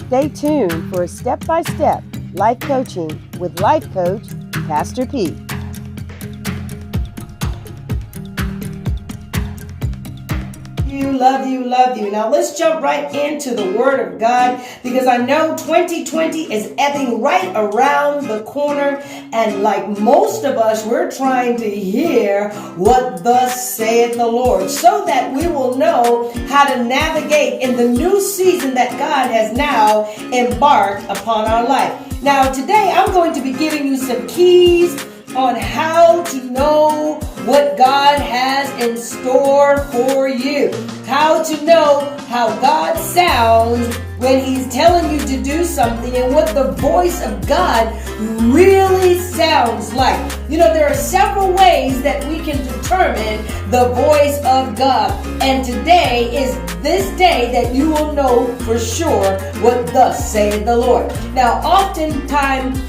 Stay tuned for step-by-step life coaching with life coach Pastor P. Love you. Now let's jump right into the Word of God, because I know 2020 is ebbing right around the corner, and like most of us, we're trying to hear what thus saith the Lord, so that we will know how to navigate in the new season that God has now embarked upon our life. Now today I'm going to be giving you some keys on how to know what God has in store for you. How to know how God sounds when He's telling you to do something, and what the voice of God really sounds like. You know, there are several ways that we can determine the voice of God. And today is this day that you will know for sure what thus saith the Lord. Now, oftentimes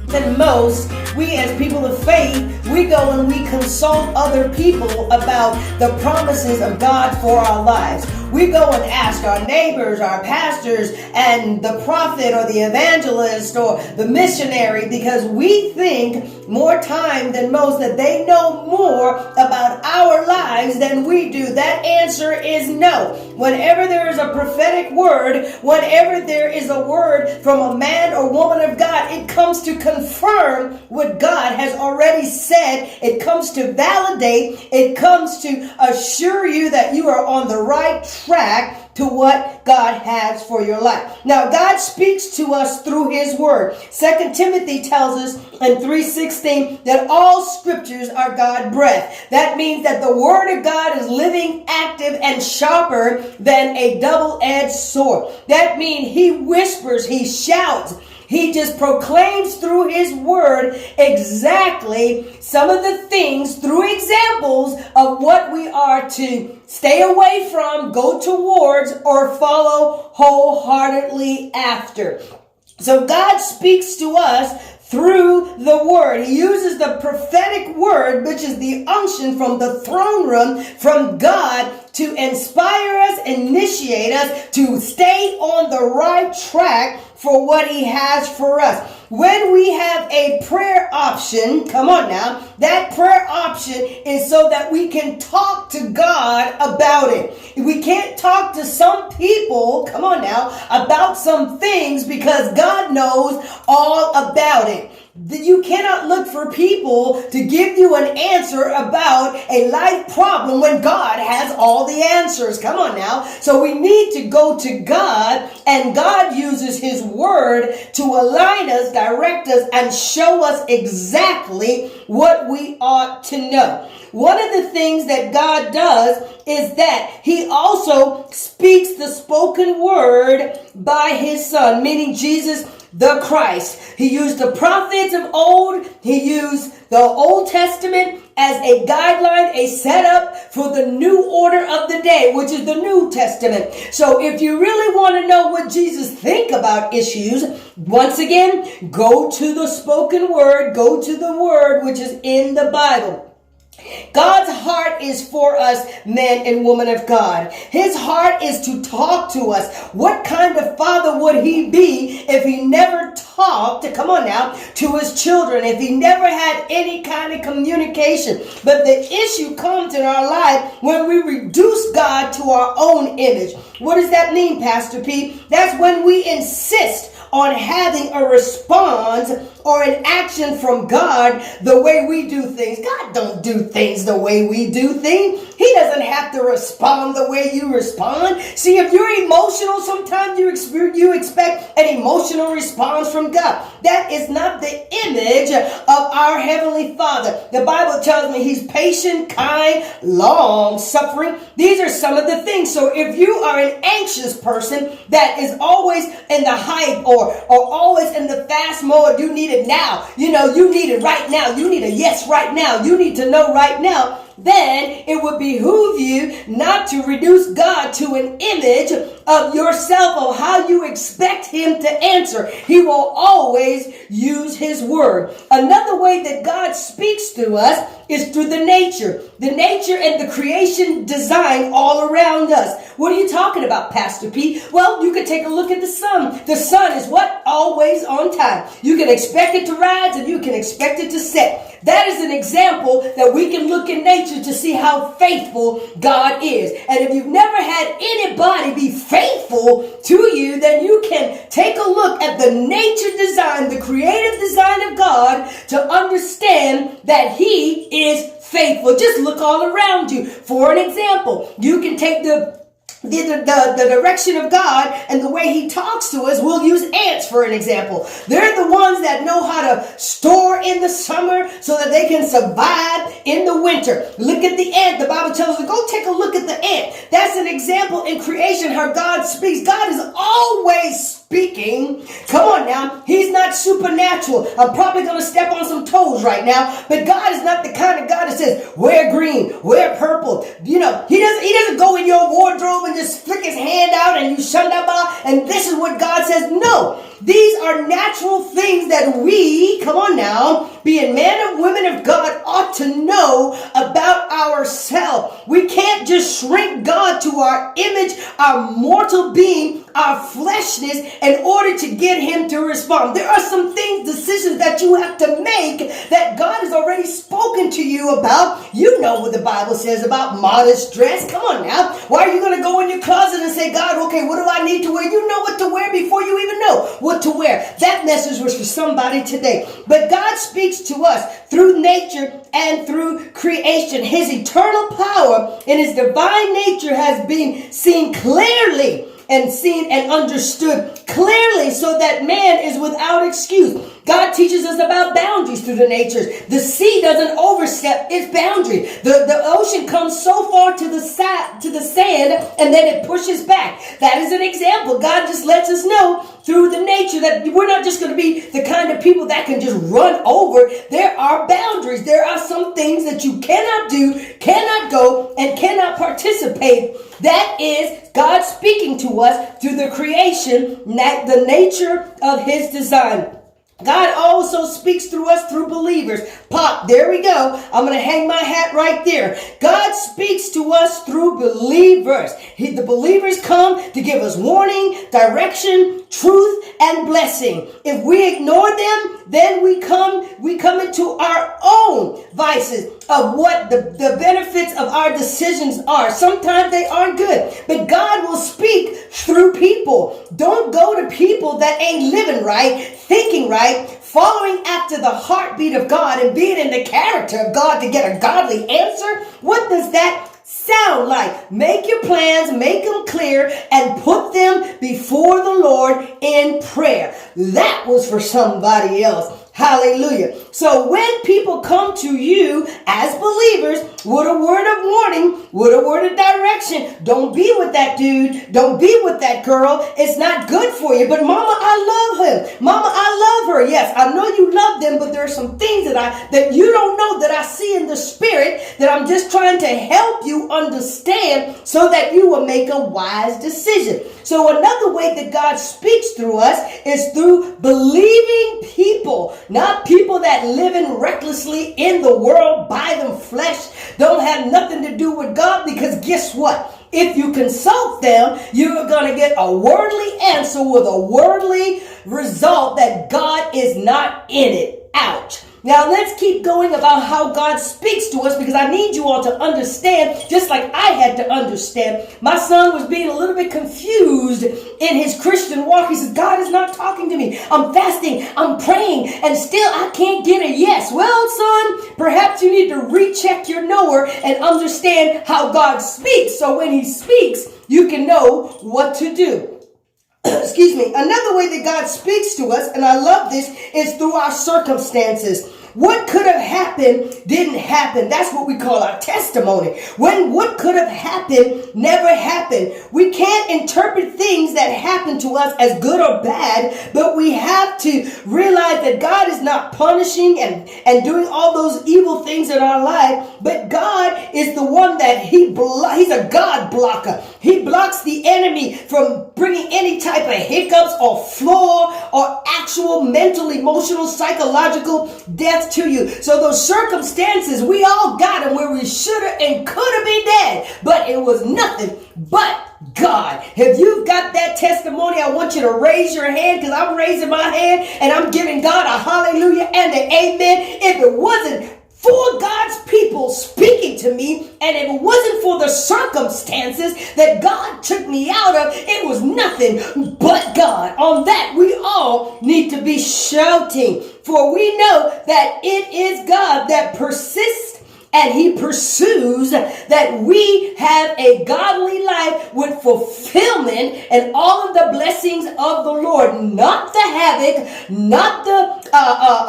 than most, we as people of faith, we go and we consult other people about the promises of God for our lives. We go and ask our neighbors, our pastors, and the prophet or the evangelist or the missionary, because we think more time than most that they know more about our lives than we do. That answer is no. Whenever there is a prophetic word, whenever there is a word from a man or woman of God, it comes to confirm what God has already said. It comes to validate. It comes to assure you that you are on the right track to what God has for your life. Now, God speaks to us through His Word. 2 Timothy tells us in 3:16 that all scriptures are God breathed. That means that the Word of God is living, active, and sharper than a double-edged sword. That means He whispers, He shouts, He just proclaims through His Word exactly some of the things through examples of what we are to stay away from, go towards, or follow wholeheartedly after. So God speaks to us through the Word. He uses the prophetic word, which is the unction from the throne room from God, to inspire us, initiate us to stay on the right track for what He has for us. When we have a prayer option, come on now, that prayer option is so that we can talk to God about it. We can't talk to some people, come on now, about some things, because God knows all about it. You cannot look for people to give you an answer about a life problem when God has all the answers. Come on now. So we need to go to God, and God uses His Word to align us, direct us, and show us exactly what we ought to know. One of the things that God does is that He also speaks the spoken word by His Son, meaning Jesus the Christ. He used the prophets of old. He used the Old Testament as a guideline, a setup for the new order of the day, which is the New Testament. So if you really want to know what Jesus think about issues, once again, go to the spoken word, go to the word which is in the Bible. God's heart is for us, men and women of God. His heart is to talk to us. What kind of father would He be if He never talked, come on now, to His children, if He never had any kind of communication? But the issue comes in our life when we reduce God to our own image. What does that mean, Pastor P? That's when we insist on having a response or an action from God the way we do things. God don't do things the way we do things. He doesn't have to respond the way you respond. See, if you're emotional, sometimes you expect an emotional response from God. That is not the image of our Heavenly Father. The Bible tells me He's patient, kind, long-suffering. These are some of the things. So if you are an anxious person that is always in the hype or always in the fast mode, you need it now. You know, you need it right now. You need a yes right now. You need to know right now. Then it would behoove you not to reduce God to an image of yourself of how you expect him to answer, he will always use his word. Another way that God speaks through us is through the nature and the creation design all around us. What are you talking about, Pastor P? Well, you can take a look at the sun. The sun is what? Always on time. You can expect it to rise and you can expect it to set. That is an example that we can look in nature to see how faithful God is. And if you've never had anybody be faithful to you, then you can take a look at the nature design, the creative design of God, to understand that he is faithful. Just look all around you. For an example, you can take the direction of God and the way he talks to us. We'll use ants for an example. They're the ones that know how to store in the summer so that they can survive in the winter. Look at the ant. The Bible tells us, go take a look at the ant. That's an example in creation how God speaks. God is always speaking. Come on now. He's not supernatural. I'm probably going to step on some toes right now, but God is not the kind of God that says, wear green, wear purple. You know, he doesn't go in your wardrobe and just flick his hand out and you shut up and this is what God says. No, these are natural things that we, come on now, being men and women of God, ought to know about ourselves. We can't just shrink God to our image, our mortal being, our fleshness, in order to get him to respond. There are some things, decisions that you have to make that God has already spoken to you about. You know what the Bible says about modest dress. Come on now. Why are you going to go in your closet and say, God, okay, what do I need to wear? You know what to wear before you even know what to wear. That message was for somebody today. But God speaks to us through nature and through creation. His eternal power and his divine nature has been seen clearly and seen and understood clearly so that man is without excuse. God teaches us about boundaries through the natures. The sea doesn't overstep its boundary. The ocean comes so far to the sand and then it pushes back. That is an example. God just lets us know through the nature that we're not just going to be the kind of people that can just run over. There are boundaries. There are some things that you cannot do, cannot go, and cannot participate. That is God speaking to us through the creation, the nature of his design. God also speaks through us through believers. Pop, there we go. I'm going to hang my hat right there. God speaks to us through believers. The believers come to give us warning, direction, truth, and blessing. If we ignore them, then we come into our own vices of what the benefits of our decisions are. Sometimes they aren't good, but God will speak through people. Don't go to people that ain't living right, thinking right, following after the heartbeat of God and being in the character of God to get a godly answer. What does that sound like? Make your plans, make them clear, and put them before the Lord in prayer. That was for somebody else. Hallelujah. So when people come to you as believers with a word of warning, with a word of direction, don't be with that dude. Don't be with that girl. It's not good for you. But mama, I love him. Mama, I love her. Yes, I know you love them, but there are some things that you don't know that I see in the spirit that I'm just trying to help you understand so that you will make a wise decision. So another way that God speaks through us is through believing people. Not people that living recklessly in the world by them flesh, don't have nothing to do with God, because guess what? If you consult them, you're going to get a worldly answer with a worldly result that God is not in it. Ouch. Now let's keep going about how God speaks to us, because I need you all to understand, just like I had to understand. My son was being a little bit confused in his Christian walk. He says, God is not talking to me. I'm fasting, I'm praying, and still I can't get a yes. Well, son, perhaps you need to recheck your knower and understand how God speaks. So when he speaks, you can know what to do. Excuse me. Another way that God speaks to us, and I love this, is through our circumstances. What could have happened didn't happen. That's what we call our testimony. When what could have happened never happened. We can't interpret things that happen to us as good or bad, but we have to realize that God is not punishing and doing all those evil things in our life, but God is the one that he's a God blocker. He blocks the enemy from bringing any type of hiccups or flaw or actual mental, emotional, psychological death to you. So those circumstances, we all got them where we should have and could have been dead, but it was nothing but God. If you've got that testimony, I want you to raise your hand, because I'm raising my hand and I'm giving God a hallelujah and an amen. If it wasn't for God's people speaking to me, and if it wasn't for the circumstances that God took me out of, it was nothing but God. On that, we all need to be shouting, for we know that it is God that persists and he pursues that we have a godly life with fulfillment and all of the blessings of the Lord, not the havoc, not the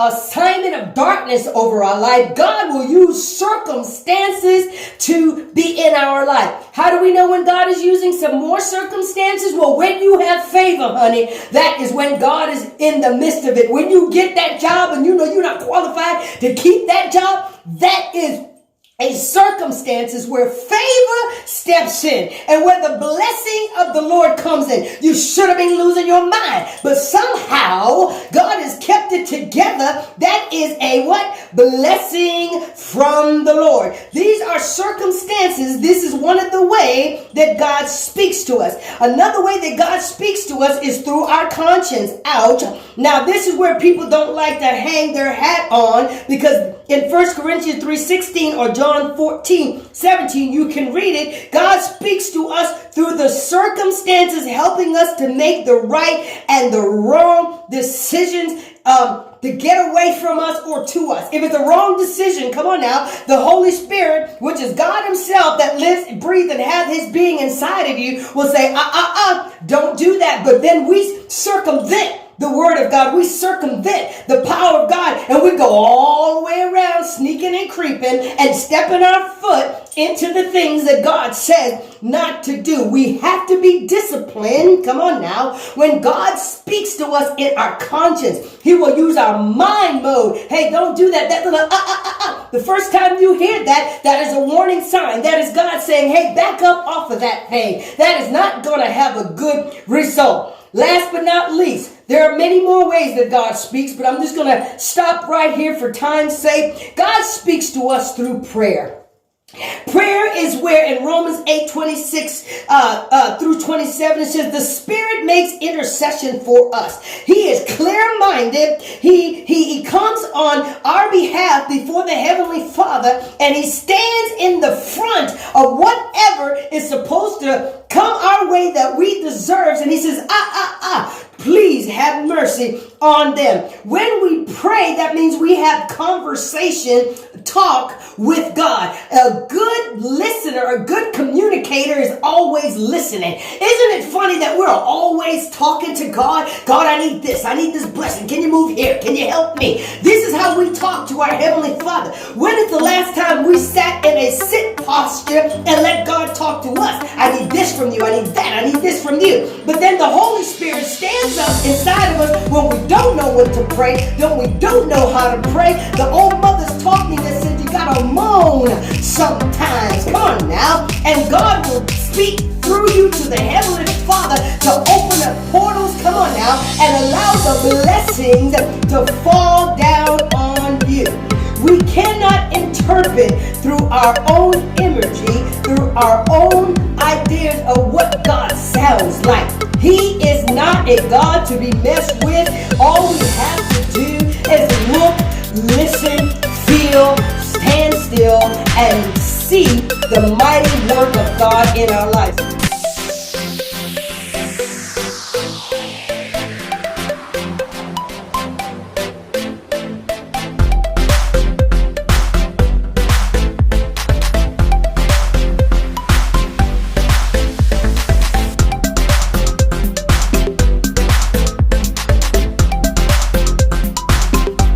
assignment of darkness over our life. God will use circumstances to be in our life. How do we know when God is using some more circumstances? Well, when you have favor, honey, that is when God is in the midst of it. When you get that job and you know you're not qualified to keep that job, that is a circumstances where favor steps in and where the blessing of the Lord comes in. You should have been losing your mind, but somehow God has kept it together. That is a what? Blessing from the Lord. These are circumstances. This is one of the ways that God speaks to us. Another way that God speaks to us is through our conscience. Ouch. Now, this is where people don't like to hang their hat on, because in 1 Corinthians 3:16 or John 14:17, you can read it. God speaks to us through the circumstances, helping us to make the right and the wrong decisions, to get away from us or to us. If it's a wrong decision, come on now, the Holy Spirit, which is God himself that lives, breathes, and has his being inside of you, will say, don't do that. But then we circumvent the word of God. We circumvent the power of God, and we go all the way around, sneaking and creeping and stepping our foot into the things that God said not to do. We have to be disciplined. Come on now. When God speaks to us in our conscience, he will use our mind mode. Hey, don't do that. The first time you hear that, that is a warning sign. That is God saying, hey, back up off of that thing. That is not going to have a good result. Last but not least, there are many more ways that God speaks, but I'm just going to stop right here for time's sake. God speaks to us through prayer. Prayer is where in Romans 8:26 through 27, it says the Spirit makes intercession for us. He is clear-minded. He comes on our behalf before the Heavenly Father, and he stands in the front of whatever is supposed to come our way that we deserve. And he says, please have mercy on them. When we pray, that means we have conversation, talk with God. A good listener, a good communicator is always listening. Isn't it funny that we're always talking to God? God, I need this. I need this blessing. Can you move here? Can you help me? This is how we talk to our Heavenly Father. When is the last time we sat in a sit posture and let God talk to us? I need this from you. I need that. I need this from you. But then the Holy Spirit stands up inside of us when we don't know what to pray, then we don't know how to pray. The old mothers taught me that said you gotta moan sometimes. Come on now. And God will speak through you to the Heavenly Father to open up portals, come on now, and allow the blessings to fall down on you. We cannot interpret through our own imagery, through our own ideas of what God sounds like. He is not a God to be messed with. All we have to do is look, listen, feel, stand still, and see the mighty work of God in our lives.